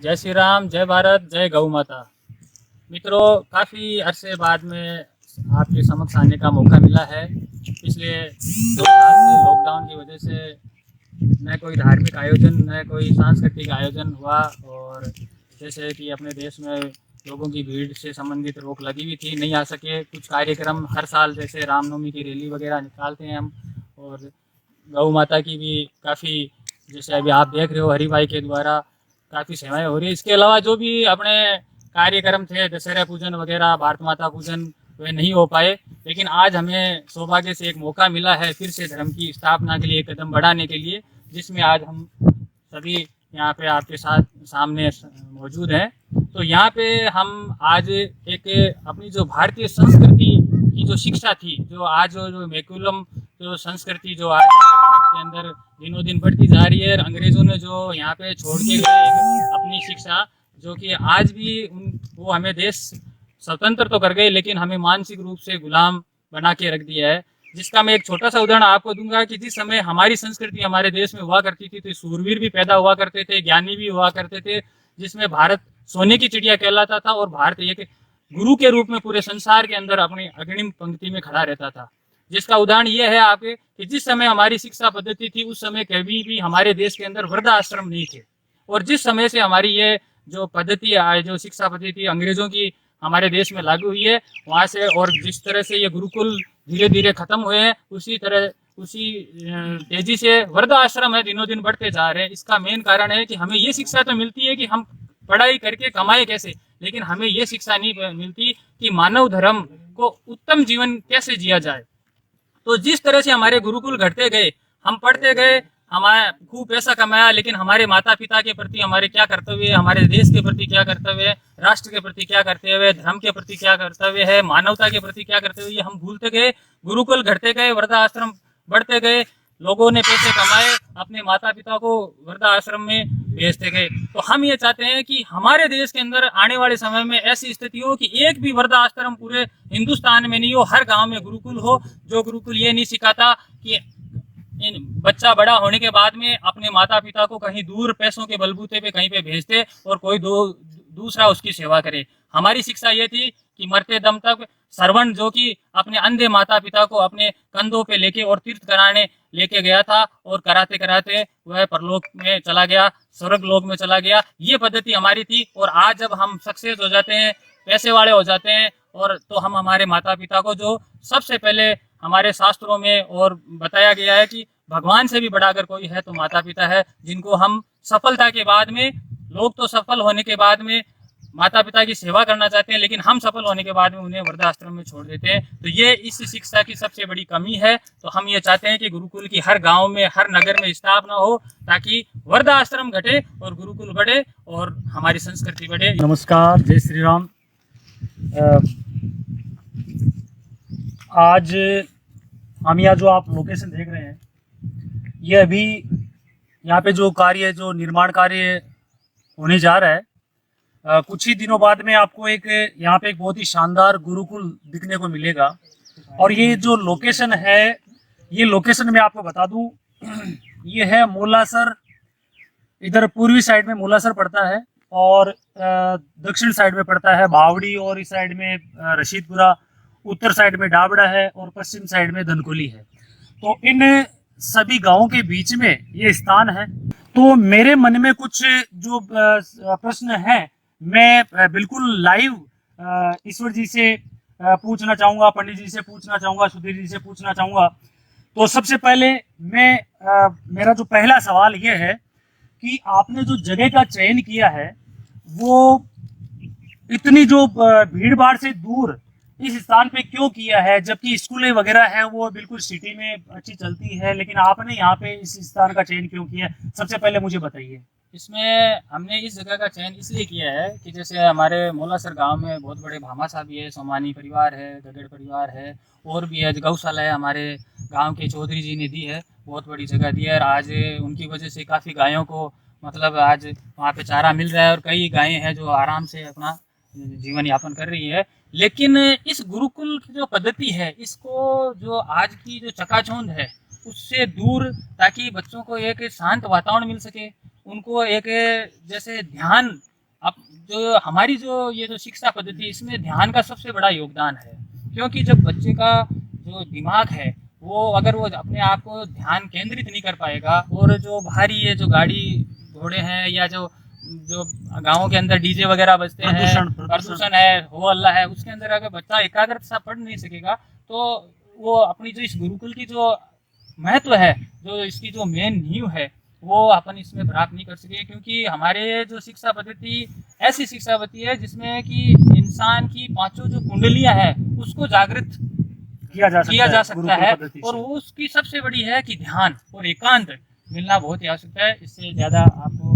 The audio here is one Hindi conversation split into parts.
जय श्री राम, जय भारत, जय गौ माता। मित्रों, काफ़ी अरसे बाद में आपके समक्ष आने का मौका मिला है। पिछले 2 साल से लॉकडाउन की वजह से न कोई धार्मिक आयोजन न कोई सांस्कृतिक आयोजन हुआ, और जैसे कि अपने देश में लोगों की भीड़ से संबंधित रोक लगी हुई थी, नहीं आ सके। कुछ कार्यक्रम हर साल जैसे रामनवमी की रैली वगैरह निकालते हैं हम, और गौ माता की भी काफ़ी, जैसे अभी आप देख रहे हो हरि भाई के द्वारा काफ़ी सेवाएं हो रही है। इसके अलावा जो भी अपने कार्यक्रम थे, दशहरा पूजन वगैरह, भारत माता पूजन, वे नहीं हो पाए। लेकिन आज हमें सौभाग्य से एक मौका मिला है फिर से धर्म की स्थापना के लिए एक कदम बढ़ाने के लिए, जिसमें आज हम सभी यहाँ पे आपके साथ सामने मौजूद हैं। तो यहाँ पे हम आज एक अपनी जो भारतीय संस्कृति की जो शिक्षा थी, जो आज जो मैकुलम जो संस्कृति जो आज भारत के अंदर दिनों दिन बढ़ती जा रही है, अंग्रेजों ने जो यहाँ पे छोड़ के गए अपनी शिक्षा, जो कि आज भी वो हमें देश स्वतंत्र तो कर गए लेकिन हमें मानसिक रूप से गुलाम बना के रख दिया है। जिसका मैं एक छोटा सा उदाहरण आपको दूंगा कि जिस समय हमारी संस्कृति हमारे देश में हुआ करती थी तो सूरवीर भी पैदा हुआ करते थे, ज्ञानी भी हुआ करते थे, जिसमें भारत सोने की चिड़िया कहलाता था और भारत एक गुरु के रूप में पूरे संसार के अंदर अपनी अग्रिम पंक्ति में खड़ा रहता था। जिसका उदाहरण ये है आपके कि जिस समय हमारी शिक्षा पद्धति थी उस समय कभी भी हमारे देश के अंदर वृद्धाश्रम नहीं थे, और जिस समय से हमारी ये जो पद्धति है, जो शिक्षा पद्धति अंग्रेजों की हमारे देश में लागू हुई है, वहाँ से और जिस तरह से ये गुरुकुल धीरे धीरे खत्म हुए हैं, उसी तेजी से वृद्धाश्रम है दिनों दिन बढ़ते जा रहे हैं। इसका मेन कारण है कि हमें ये शिक्षा तो मिलती है कि हम पढ़ाई करके कमाए कैसे, लेकिन हमें ये शिक्षा नहीं मिलती कि मानव धर्म को उत्तम जीवन कैसे जिया जाए। तो जिस तरह से हमारे गुरुकुल घटते गए, हम पढ़ते गए, हमारा खूब पैसा कमाया, लेकिन हमारे माता पिता के प्रति हमारे क्या कर्तव्य है, हमारे देश के प्रति क्या कर्तव्य है, राष्ट्र के प्रति क्या कर्तव्य है, धर्म के प्रति क्या कर्तव्य है, मानवता के प्रति क्या कर्तव्य है, ये हम भूलते गए। गुरुकुल घटते गए, वृद्धाश्रम बढ़ते गए, लोगों ने पैसे कमाए, अपने माता पिता को वृद्धाश्रम में भेजते गए। तो हम ये चाहते हैं कि हमारे देश के अंदर आने वाले समय में ऐसी स्थिति हो कि एक भी वृद्धाश्रम पूरे हिंदुस्तान में नहीं हो, हर गांव में गुरुकुल हो। जो गुरुकुल ये नहीं सिखाता कि बच्चा बड़ा होने के बाद में अपने माता पिता को कहीं दूर पैसों के बलबूते पे कहीं पे भेज दे और कोई दूसरा उसकी सेवा करे। हमारी शिक्षा ये थी कि मरते दम तक श्रवण, जो कि अपने अंधे माता पिता को अपने कंधों पे लेके और तीर्थ कराने लेके गया था, और कराते कराते वह परलोक में चला गया, स्वर्ग लोक में चला गया। ये पद्धति हमारी थी। और आज जब हम सक्सेस हो जाते हैं, पैसे वाले हो जाते हैं, और तो हम हमारे माता पिता को, जो सबसे पहले हमारे शास्त्रों में और बताया गया है कि भगवान से भी बड़ा अगर कोई है तो माता पिता है, जिनको हम सफलता के बाद में, लोग तो सफल होने के बाद में माता पिता की सेवा करना चाहते हैं, लेकिन हम सफल होने के बाद में उन्हें वृद्धाश्रम में छोड़ देते हैं। तो ये इस शिक्षा की सबसे बड़ी कमी है। तो हम ये चाहते हैं कि गुरुकुल की हर गांव में, हर नगर में स्थापना हो, ताकि वृद्धाश्रम घटे और गुरुकुल बढ़े और हमारी संस्कृति बढ़े। नमस्कार, जय श्री राम। आज हम यहाँ जो आप लोकेशन देख रहे हैं, ये अभी यहाँ पे जो निर्माण कार्य होने जा रहा है, कुछ ही दिनों बाद में आपको यहाँ पे एक बहुत ही शानदार गुरुकुल दिखने को मिलेगा। और ये जो लोकेशन है, ये लोकेशन मैं आपको बता दूं, ये है मोलासर। इधर पूर्वी साइड में मोलासर पड़ता है और दक्षिण साइड में पड़ता है भावड़ी, और इस साइड में रशीदपुरा, उत्तर साइड में डाबड़ा है और पश्चिम साइड में धनकुली है। तो इन सभी गांवों के बीच में ये स्थान है। तो मेरे मन में कुछ जो प्रश्न है, मैं बिल्कुल लाइव ईश्वर जी से पूछना चाहूँगा, पंडित जी से पूछना चाहूँगा, सुधीर जी से पूछना चाहूँगा। तो सबसे पहले मेरा जो पहला सवाल ये है कि आपने जो जगह का चयन किया है, वो इतनी जो भीड़ भाड़ से दूर इस स्थान पे क्यों किया है, जबकि स्कूलें वगैरह है वो बिल्कुल सिटी में अच्छी चलती है, लेकिन आपने यहाँ पे इस स्थान का चयन क्यों किया, सबसे पहले मुझे बताइए। इसमें हमने इस जगह का चयन इसलिए किया है कि जैसे हमारे मोलासर गांव में बहुत बड़े भामाशाह भी है, सोमानी परिवार है, गगड़ परिवार है, और भी है, गौशाला है हमारे गांव के चौधरी जी ने दी है, बहुत बड़ी जगह दी है। और आज उनकी वजह से काफ़ी गायों को मतलब आज वहाँ पे चारा मिल रहा है, और कई गायें हैं जो आराम से अपना जीवन यापन कर रही है। लेकिन इस गुरुकुल की जो पद्धति है, इसको जो आज की जो चकाचौंध है उससे दूर, ताकि बच्चों को एक शांत वातावरण मिल सके, उनको एक जैसे ध्यान जो हमारी जो ये जो शिक्षा पद्धति, इसमें ध्यान का सबसे बड़ा योगदान है। क्योंकि जब बच्चे का जो दिमाग है वो अगर वो अपने आप को ध्यान केंद्रित नहीं कर पाएगा, और जो भारी ये जो गाड़ी घोड़े हैं या जो जो गाँवों के अंदर डीजे वगैरह बजते हैं, प्रदूषण है, हो अल्लाह है, उसके अंदर अगर बच्चा एकाग्रता से पढ़ नहीं सकेगा तो वो अपनी जो इस गुरुकुल की जो महत्व है, जो इसकी जो मेन नींव है, वो अपन इसमें प्राप्त नहीं कर सके। क्योंकि हमारे जो शिक्षा पद्धति ऐसी शिक्षा पद्धति है जिसमें कि इंसान की पांचों जो कुंडलियां हैं उसको जागृत किया जा सकता सकता है। पद्धति और से। वो उसकी सबसे बड़ी है कि ध्यान और एकांत मिलना बहुत ही आवश्यक है। इससे ज़्यादा आपको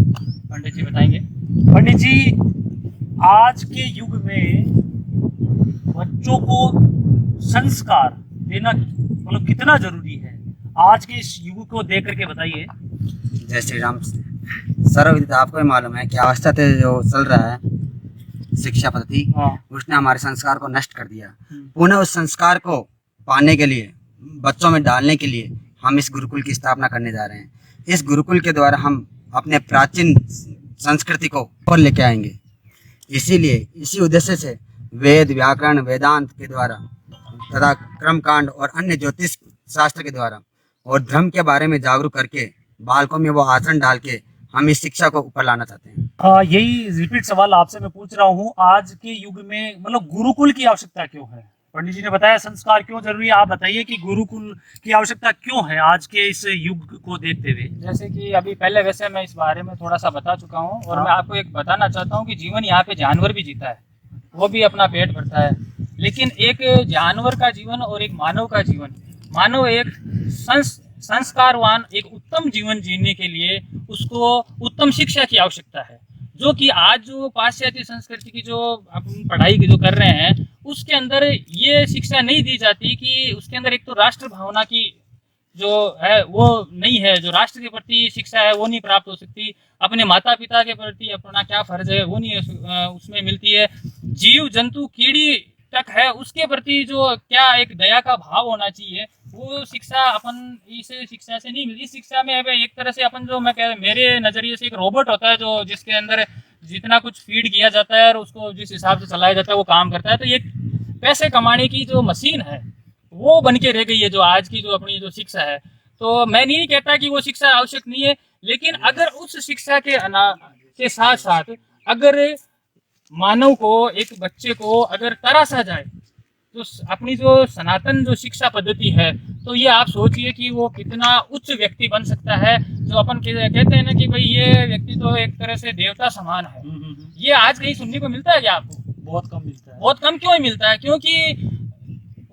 पंडित जी बताएंगे। पंडित जी, आज के युग में बच्चों को संस्कार देना मतलब कितना जरूरी है, आज के इस युग को देख करके बताइए। जय श्री राम। सर्वविदित आपको भी मालूम है कि अवस्था से जो चल रहा है शिक्षा पद्धति, हाँ। उसने हमारे संस्कार को नष्ट कर दिया। पुनः उस संस्कार को पाने के लिए, बच्चों में डालने के लिए हम इस गुरुकुल की स्थापना करने जा रहे हैं। इस गुरुकुल के द्वारा हम अपने प्राचीन संस्कृति को और लेके आएंगे। इसीलिए इसी उद्देश्य से वेद, व्याकरण, वेदांत के द्वारा तथा कर्मकांड और अन्य ज्योतिष शास्त्र के द्वारा और धर्म के बारे में जागरूक करके बालकों में वो आचरण डाल के हम इस शिक्षा को ऊपर लाना चाहते हैं। हाँ, यही रिपीट सवाल आपसे मैं पूछ रहा हूँ, आज के युग में मतलब गुरुकुल की आवश्यकता क्यों है? पंडित जी ने बताया संस्कार क्यों जरूरी है, आप बताइए कि गुरुकुल की आवश्यकता क्यों है आज के इस युग को देखते हुए। जैसे कि अभी पहले वैसे मैं इस बारे में थोड़ा सा बता चुका हूँ, और मैं आपको एक बताना चाहता हूँ कि जीवन यहाँ पे जानवर भी जीता है, वो भी अपना पेट भरता है। लेकिन एक जानवर का जीवन और एक मानव का जीवन, मानव एक संस्कारवान एक उत्तम जीवन जीने के लिए उसको उत्तम शिक्षा की आवश्यकता है। जो कि आज जो पाश्चात्य संस्कृति की जो अपन पढ़ाई जो कर रहे हैं उसके अंदर ये शिक्षा नहीं दी जाती कि उसके अंदर एक तो राष्ट्र भावना की जो है वो नहीं है, जो राष्ट्र के प्रति शिक्षा है वो नहीं प्राप्त हो सकती, अपने माता पिता के प्रति अपना क्या फर्ज है वो नहीं उसमें मिलती है, जीव जंतु कीड़ी तक है उसके प्रति जो क्या एक दया का भाव होना चाहिए वो शिक्षा अपन इस शिक्षा से नहीं मिलती। इस शिक्षा में एक तरह से अपन जो मैं कह मेरे नजरिए से एक रोबोट होता है जो जिसके अंदर जितना कुछ फीड किया जाता है और उसको जिस हिसाब से चलाया जाता है वो काम करता है। तो ये पैसे कमाने की जो मशीन है वो बन के रह गई है जो आज की जो अपनी जो शिक्षा है। तो मैं नहीं कहता कि वो शिक्षा आवश्यक नहीं है, लेकिन अगर उस शिक्षा के साथ साथ अगर मानव को, एक बच्चे को अगर तराशा जाए तो अपनी जो सनातन जो शिक्षा पद्धति है, तो ये आप सोचिए कि वो कितना उच्च व्यक्ति बन सकता है। जो अपन कहते हैं ना कि भाई ये व्यक्ति तो एक तरह से देवता समान है, ये आज कहीं सुनने को मिलता है क्या आपको? बहुत कम मिलता है। बहुत कम क्यों ही मिलता है? क्योंकि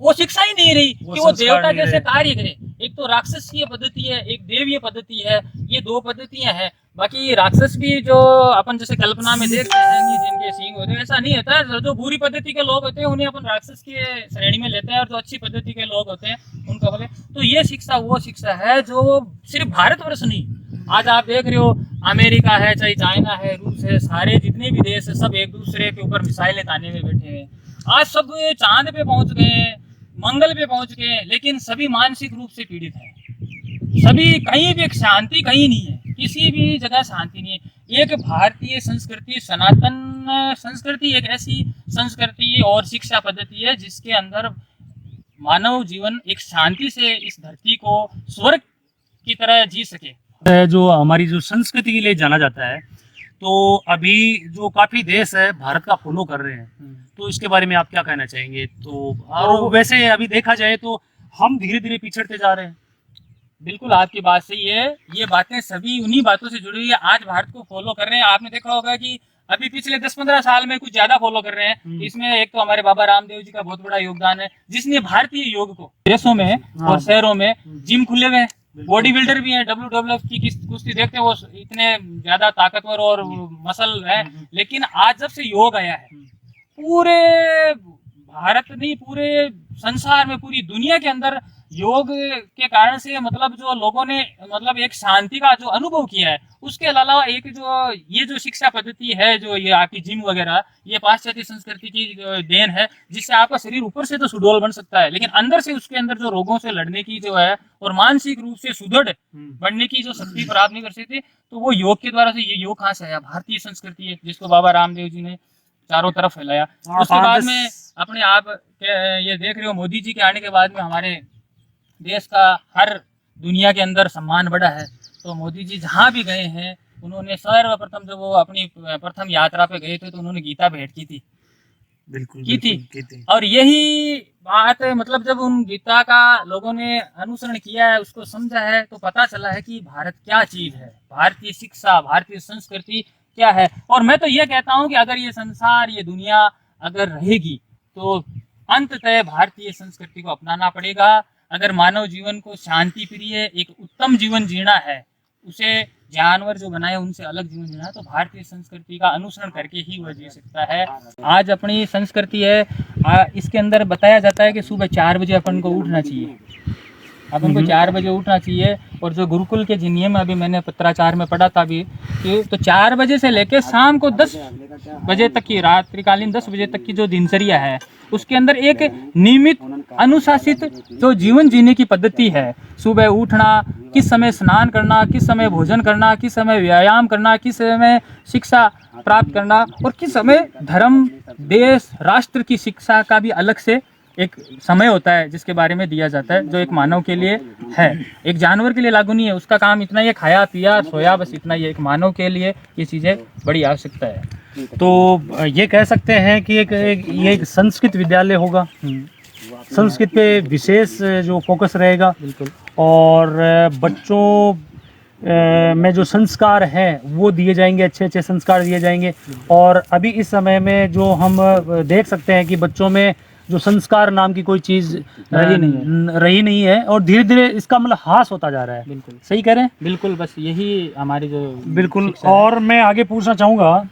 वो शिक्षा ही नहीं रही कि वो देवता जैसे कार्य करे। एक तो राक्षसीय पद्धति है, एक देवीय पद्धति है, ये दो पद्धतियां हैं। बाकी राक्षस भी जो अपन जैसे कल्पना में देखते हैं कि जिनके सींग होते हैं, ऐसा नहीं होता है। जो बुरी पद्धति के लोग होते हैं उन्हें अपन राक्षस की श्रेणी में लेते हैं, और जो अच्छी पद्धति के लोग होते हैं उनको बोले। तो ये शिक्षा वो शिक्षा है जो सिर्फ भारतवर्ष नहीं, आज आप देख रहे हो अमेरिका है, चाहे चाइना है, रूस है, सारे जितने भी देश है सब एक दूसरे के ऊपर मिसाइलें ताने में बैठे हैं। आज सब चांद पे पहुंच गए हैं, मंगल पे पहुंच गए हैं, लेकिन सभी मानसिक रूप से पीड़ित हैं। सभी कहीं भी शांति कहीं नहीं है, किसी भी जगह शांति नहीं है। एक भारतीय संस्कृति, सनातन संस्कृति एक ऐसी संस्कृति और शिक्षा पद्धति है जिसके अंदर मानव जीवन एक शांति से इस धरती को स्वर्ग की तरह जी सके। जो हमारी जो संस्कृति के लिए जाना जाता है, तो अभी जो काफी देश है भारत का फॉलो कर रहे हैं, तो इसके बारे में आप क्या कहना चाहेंगे? तो और वैसे अभी देखा जाए तो हम धीरे धीरे पिछड़ते जा रहे हैं। बिल्कुल आपकी बात सही है, ये बातें सभी उन्हीं बातों से जुड़ी हुई है। आज भारत को फॉलो कर रहे हैं, आपने देखा होगा कि अभी पिछले 10-15 साल में कुछ ज्यादा फॉलो कर रहे हैं। इसमें एक तो हमारे बाबा रामदेव जी का बहुत बड़ा योगदान है, जिसने भारतीय योग को देशों में और शहरों में जिम खुले हुए हैं, बॉडी बिल्डर भी है, WWF की कुश्ती देखते हैं, वो इतने ज्यादा ताकतवर और मसल है। लेकिन आज जब से योग आया है, पूरे भारत नहीं पूरे संसार में, पूरी दुनिया के अंदर योग के कारण से मतलब जो लोगों ने मतलब एक शांति का जो अनुभव किया है, उसके अलावा एक जो ये जो शिक्षा पद्धति है, जो ये आपकी जिम वगैरह, ये पाश्चात्य संस्कृति की देन है, जिससे आपका शरीर ऊपर से तो सुडौल बन सकता है, लेकिन अंदर से उसके अंदर जो रोगों से लड़ने की जो है और मानसिक रूप से सुदृढ़ बनने की जो शक्ति प्राप्त नहीं कर सकते, तो वो योग के द्वारा से, ये योग कहाँ से आया? भारतीय संस्कृति है, जिसको बाबा रामदेव जी ने चारों तरफ फैलाया। उसके बाद में अपने आप ये देख रहे हो, मोदी जी के आने के बाद में हमारे देश का हर दुनिया के अंदर सम्मान बढ़ा है। तो मोदी जी जहाँ भी गए हैं, उन्होंने सर्वप्रथम जब वो अपनी प्रथम यात्रा पे गए थे तो उन्होंने गीता भेंट की थी। बिल्कुल की थी। और यही बात मतलब जब उन गीता का लोगों ने अनुसरण किया है, उसको समझा है, तो पता चला है कि भारत क्या चीज है, भारतीय शिक्षा, भारतीय संस्कृति क्या है। और मैं तो ये कहता हूँ कि अगर ये संसार, ये दुनिया अगर रहेगी तो अंततः भारतीय संस्कृति को अपनाना पड़ेगा। अगर मानव जीवन को शांति प्रिय एक उत्तम जीवन जीना है, उसे जानवर जो बनाए उनसे अलग जीवन जीना है, तो भारतीय संस्कृति का अनुसरण करके ही वह जी सकता है। आज अपनी संस्कृति है, इसके अंदर बताया जाता है कि सुबह 4 बजे अपन को उठना चाहिए, अपन को 4 बजे उठना चाहिए। और जो गुरुकुल के जो नियम अभी मैंने पत्राचार में पढ़ा था अभी, तो 4 बजे से लेकर शाम को 10 बजे तक की, रात्रिकालीन 10 बजे तक की जो दिनचर्या है, उसके अंदर एक नियमित अनुशासित जो जीवन जीने की पद्धति है। सुबह उठना, किस समय स्नान करना, किस समय भोजन करना, किस समय व्यायाम करना, किस समय शिक्षा प्राप्त करना, और किस समय धर्म, देश, राष्ट्र की शिक्षा का भी अलग से एक समय होता है जिसके बारे में दिया जाता है, जो एक मानव के लिए है, एक जानवर के लिए लागू नहीं है। उसका काम इतना ही है, खाया पिया सोया, बस इतना ही है। एक मानव के लिए ये चीज़ें बड़ी आवश्यकता है। तो ये कह सकते हैं कि ये एक संस्कृत विद्यालय होगा, संस्कृत पे विशेष जो फोकस रहेगा। बिल्कुल। और बच्चों में जो संस्कार हैं वो दिए जाएंगे, अच्छे अच्छे संस्कार दिए जाएंगे। और अभी इस समय में जो हम देख सकते हैं कि बच्चों में जो संस्कार नाम की कोई चीज़ रही नहीं है, और धीरे धीरे इसका मतलब ह्रास होता जा रहा है। बिल्कुल सही कह रहे हैं? बिल्कुल, बस यही हमारी जो बिल्कुल। और मैं आगे पूछना चाहूँगा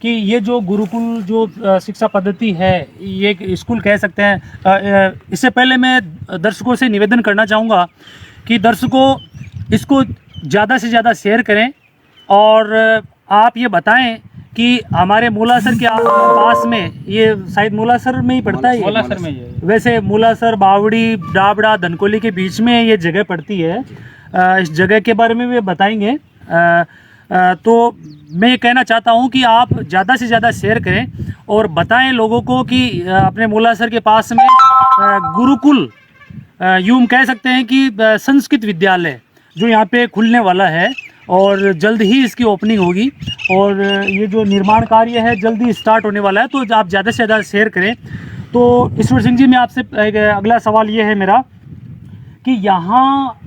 कि ये जो गुरुकुल जो शिक्षा पद्धति है, ये एक स्कूल कह सकते हैं। इससे पहले मैं दर्शकों से निवेदन करना चाहूँगा कि दर्शकों इसको ज़्यादा से ज़्यादा शेयर करें, और आप ये बताएं कि हमारे मूलासर के पास में, ये शायद मूलासर में ही पड़ता है, मूलासर में ही है। वैसे मूलासर, बावड़ी, डाबड़ा, धनकोली के बीच में ये जगह पड़ती है। इस जगह के बारे में भी बताएंगे। तो मैं ये कहना चाहता हूँ कि आप ज़्यादा से ज़्यादा शेयर करें और बताएं लोगों को कि अपने मूलासर के पास में गुरुकुल, यूँ कह सकते हैं कि संस्कृत विद्यालय जो यहाँ पे खुलने वाला है, और जल्द ही इसकी ओपनिंग होगी, और ये जो निर्माण कार्य है जल्द ही स्टार्ट होने वाला है। तो आप ज़्यादा से ज़्यादा शेयर करें। तो ईश्वर सिंह जी, मैं आपसे अगला सवाल ये है मेरा कि यहाँ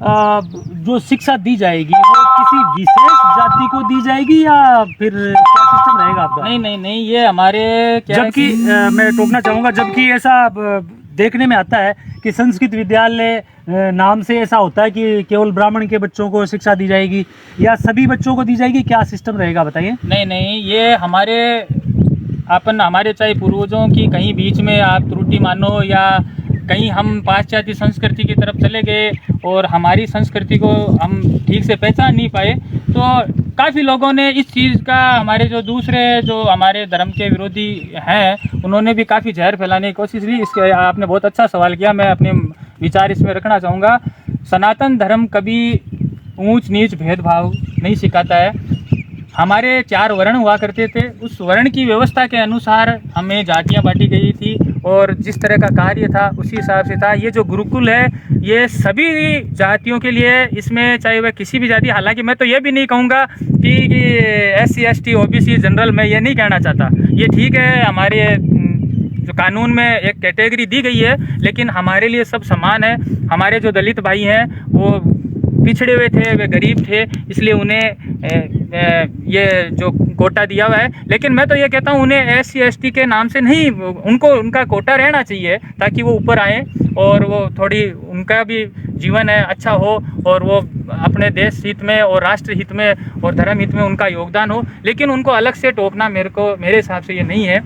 जो शिक्षा दी जाएगी वो किसी विशेष जाति को दी जाएगी, या फिर क्या सिस्टम रहेगा आपका? नहीं, ये हमारे जबकि मैं टोकना चाहूँगा, जबकि ऐसा देखने में आता है कि संस्कृत विद्यालय नाम से ऐसा होता है कि केवल ब्राह्मण के बच्चों को शिक्षा दी जाएगी, या सभी बच्चों को दी जाएगी, क्या सिस्टम रहेगा बताइए? नहीं, ये हमारे चाहे पूर्वजों की कहीं बीच में आप त्रुटि मानो, या कहीं हम पाश्चात्य संस्कृति की तरफ चले गए और हमारी संस्कृति को हम ठीक से पहचान नहीं पाए, तो काफ़ी लोगों ने इस चीज़ का, हमारे जो दूसरे जो हमारे धर्म के विरोधी हैं, उन्होंने भी काफ़ी जहर फैलाने की कोशिश की। इसके आपने बहुत अच्छा सवाल किया, मैं अपने विचार इसमें रखना चाहूँगा। सनातन धर्म कभी ऊंच नीच भेदभाव नहीं सिखाता है। हमारे 4 वर्ण हुआ करते थे, उस वर्ण की व्यवस्था के अनुसार हमें जातियां बांटी गई थी, और जिस तरह का कार्य था उसी हिसाब से था। ये जो गुरुकुल है ये सभी जातियों के लिए, इसमें चाहे वह किसी भी जाति, हालांकि मैं तो ये भी नहीं कहूँगा कि SC ST OBC जनरल, मैं ये नहीं कहना चाहता। ये ठीक है, हमारे जो कानून में एक कैटेगरी दी गई है, लेकिन हमारे लिए सब समान है। हमारे जो दलित भाई हैं वो पिछड़े हुए थे, वे गरीब थे, इसलिए उन्हें ये जो कोटा दिया हुआ है। लेकिन मैं तो ये कहता हूँ उन्हें SC ST के नाम से नहीं, उनका कोटा रहना चाहिए, ताकि वो ऊपर आए और वो थोड़ी उनका भी जीवन है अच्छा हो, और वो अपने देश हित में और राष्ट्र हित में और धर्म हित में उनका योगदान हो। लेकिन उनको अलग से टोकना मेरे हिसाब से ये नहीं है।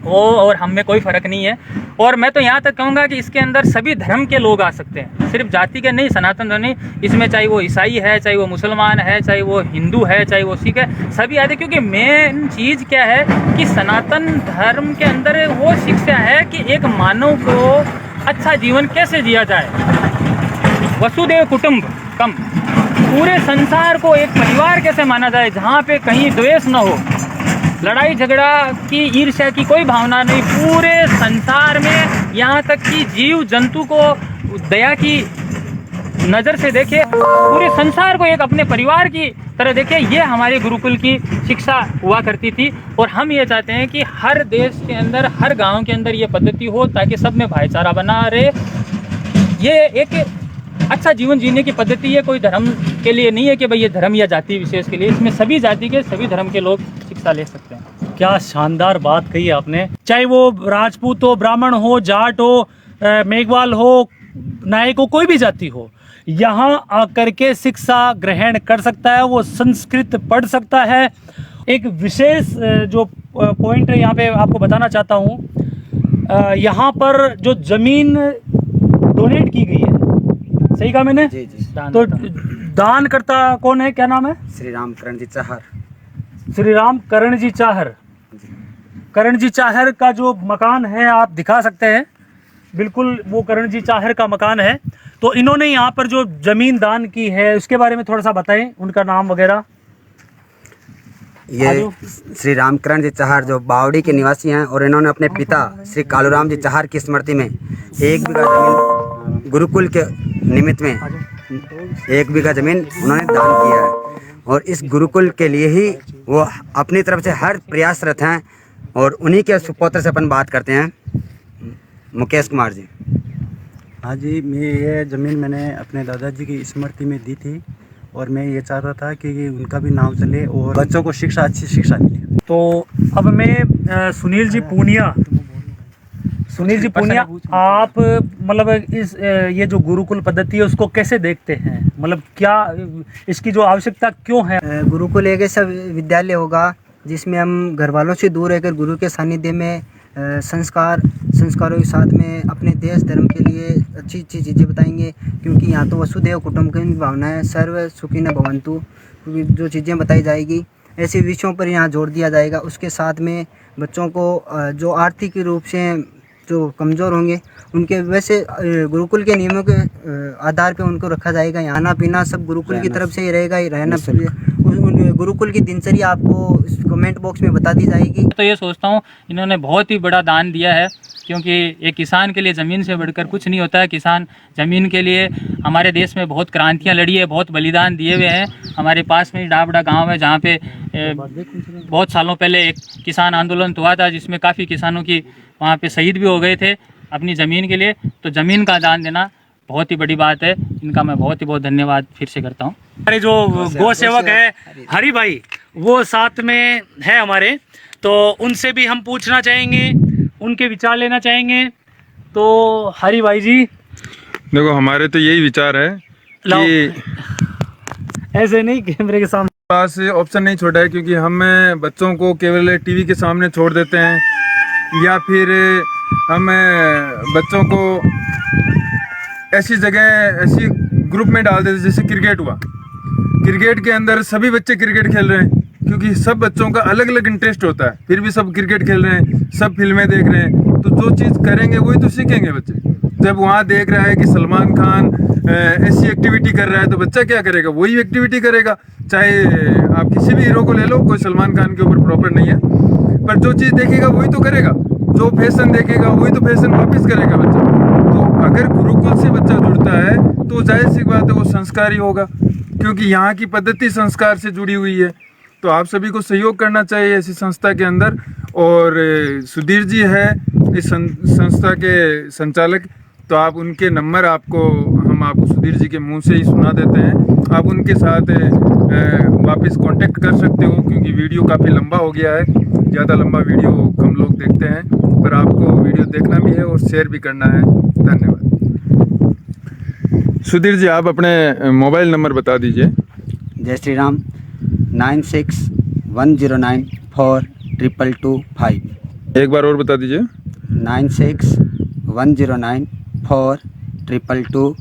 वो और हम में कोई फ़र्क नहीं है। और मैं तो यहाँ तक कहूँगा कि इसके अंदर सभी धर्म के लोग आ सकते हैं, सिर्फ जाति के नहीं, सनातन धर्म नहीं, इसमें चाहे वो ईसाई है, चाहे वो मुसलमान है, चाहे वो हिंदू है, चाहे वो सिख है, सभी आते। क्योंकि मेन चीज़ क्या है कि सनातन धर्म के अंदर वो शिक्षा है कि एक मानव को अच्छा जीवन कैसे जिया जाए, वसुदेव कुटुंबकम, पूरे संसार को एक परिवार कैसे माना जाए, जहाँ पे कहीं द्वेष न हो, लड़ाई झगड़ा की, ईर्ष्या की कोई भावना नहीं, पूरे संसार में यहाँ तक कि जीव जंतु को दया की नज़र से देखे, पूरे संसार को एक अपने परिवार की तरह देखे। ये हमारे गुरुकुल की शिक्षा हुआ करती थी। और हम ये चाहते हैं कि हर देश के अंदर, हर गांव के अंदर ये पद्धति हो, ताकि सब में भाईचारा बना रहे। ये एक अच्छा जीवन जीने की पद्धति है, कोई धर्म के लिए नहीं है कि भाई ये धर्म या जाति विशेष के लिए, इसमें सभी जाति के, सभी धर्म के लोग शिक्षा ले सकते हैं। क्या शानदार बात कही आपने। चाहे वो राजपूत हो, ब्राह्मण हो, जाट हो, मेघवाल हो, नायक हो, कोई भी जाति हो, यहाँ आकर के शिक्षा ग्रहण कर सकता है, वो संस्कृत पढ़ सकता है। एक विशेष जो पॉइंट है यहाँ पे आपको बताना चाहता हूँ, यहाँ पर जो जमीन डोनेट की गई है, सही कहा मैंने? जी जी। तो दान करता कौन है, क्या नाम है? श्री राम करण जी चाहर। श्री राम करण जी चाहर। करण जी चाहर का जो मकान है आप दिखा सकते हैं, बिल्कुल वो करण जी चाहर का मकान है। तो इन्होंने यहाँ पर जो जमीन दान की है उसके बारे में थोड़ा सा बताएं, उनका नाम वगैरह। ये श्री रामकरण जी चाहर जो बावड़ी के निवासी हैं, और इन्होंने अपने पिता श्री कालूराम जी चाहर की स्मृति में 1 बीघा जमीन गुरुकुल के निमित्त में 1 बीघा जमीन उन्होंने दान किया है। और इस गुरुकुल के लिए ही वो अपनी तरफ से हर प्रयासरत हैं। और उन्हीं के सुपुत्र से अपन बात करते हैं, मुकेश कुमार जी। हाँ जी, ये ज़मीन मैंने अपने दादाजी की स्मृति में दी थी, और मैं ये चाह रहा था कि उनका भी नाम चले और बच्चों को अच्छी शिक्षा मिले। तो अब मैं सुनील जी पूनिया, आप मतलब इस ये जो गुरुकुल पद्धति है उसको कैसे देखते हैं? मतलब क्या इसकी जो आवश्यकता क्यों है? गुरुकुल एक ऐसा विद्यालय होगा जिसमें हम घर वालों से दूर रहकर गुरु के सानिध्य में संस्कारों के साथ में अपने देश धर्म के लिए अच्छी चीज़ें बताएंगे। क्योंकि यहाँ तो वसुदेव कुटुंबकम की भावना है, सर्व सुखिनः भवन्तु, जो चीज़ें बताई जाएगी ऐसे विषयों पर यहाँ जोर दिया जाएगा। उसके साथ में बच्चों को जो आर्थिक रूप से जो कमज़ोर होंगे उनके वैसे गुरुकुल के नियमों के आधार पे उनको रखा जाएगा। यहाँ खाना पीना सब गुरुकुल की तरफ से ही रहेगा। रहना गुरुकुल की दिनचर्या आपको कमेंट बॉक्स में बता दी जाएगी। तो ये सोचता हूँ इन्होंने बहुत ही बड़ा दान दिया है, क्योंकि एक किसान के लिए ज़मीन से बढ़कर कुछ नहीं होता है। किसान ज़मीन के लिए हमारे देश में बहुत क्रांतियाँ लड़ी है, बहुत बलिदान दिए हुए हैं। हमारे पास में डाबड़ा गांव है जहाँ पे बहुत सालों पहले एक किसान आंदोलन हुआ था, जिसमें काफ़ी किसानों की वहाँ पे शहीद भी हो गए थे अपनी ज़मीन के लिए। तो ज़मीन का दान देना बहुत ही बड़ी बात है, इनका मैं बहुत ही धन्यवाद फिर से करता हूँ। हमारे जो गौ सेवक है हरि भाई, वो साथ में है हमारे, तो उनसे भी हम पूछना चाहेंगे, उनके विचार लेना चाहेंगे। तो हरि भाई जी, देखो हमारे तो यही विचार है कि ऐसे नहीं कैमरे के सामने पास ऑप्शन नहीं छोड़ा है, क्योंकि हम बच्चों को केवल टीवी के सामने छोड़ देते हैं, या फिर हम बच्चों को ऐसी जगह ऐसी ग्रुप में डाल देते जैसे क्रिकेट हुआ। क्रिकेट के अंदर सभी बच्चे क्रिकेट खेल रहे हैं, क्योंकि सब बच्चों का अलग अलग इंटरेस्ट होता है, फिर भी सब क्रिकेट खेल रहे हैं, सब फिल्में देख रहे हैं। तो जो चीज़ करेंगे वही तो सीखेंगे बच्चे। जब वहाँ देख रहा है कि सलमान खान ऐसी एक्टिविटी कर रहा है, तो बच्चा क्या करेगा? वही एक्टिविटी करेगा। चाहे आप किसी भी हीरो को ले लो, कोई सलमान खान के ऊपर प्रॉपर नहीं है, पर जो चीज़ देखेगा वही तो करेगा। जो फैशन देखेगा वही तो फैशन वापस करेगा बच्चा। तो अगर गुरुकुल से बच्चा जुड़ता है तो जाहिर सी बात है वो संस्कारी होगा, क्योंकि यहाँ की पद्धति संस्कार से जुड़ी हुई है। तो आप सभी को सहयोग करना चाहिए ऐसी संस्था के अंदर। और सुधीर जी है इस संस्था के संचालक, तो आप उनके नंबर हम आपको सुधीर जी के मुंह से ही सुना देते हैं। आप उनके साथ वापस कांटेक्ट कर सकते हो, क्योंकि वीडियो काफ़ी लंबा हो गया है। ज़्यादा लंबा वीडियो कम लोग देखते हैं, पर आपको वीडियो देखना भी है और शेयर भी करना है। धन्यवाद। सुधीर जी, आप अपने मोबाइल नंबर बता दीजिए। जय श्री राम। 9610942225। एक बार और बता दीजिए। 96 109 4 222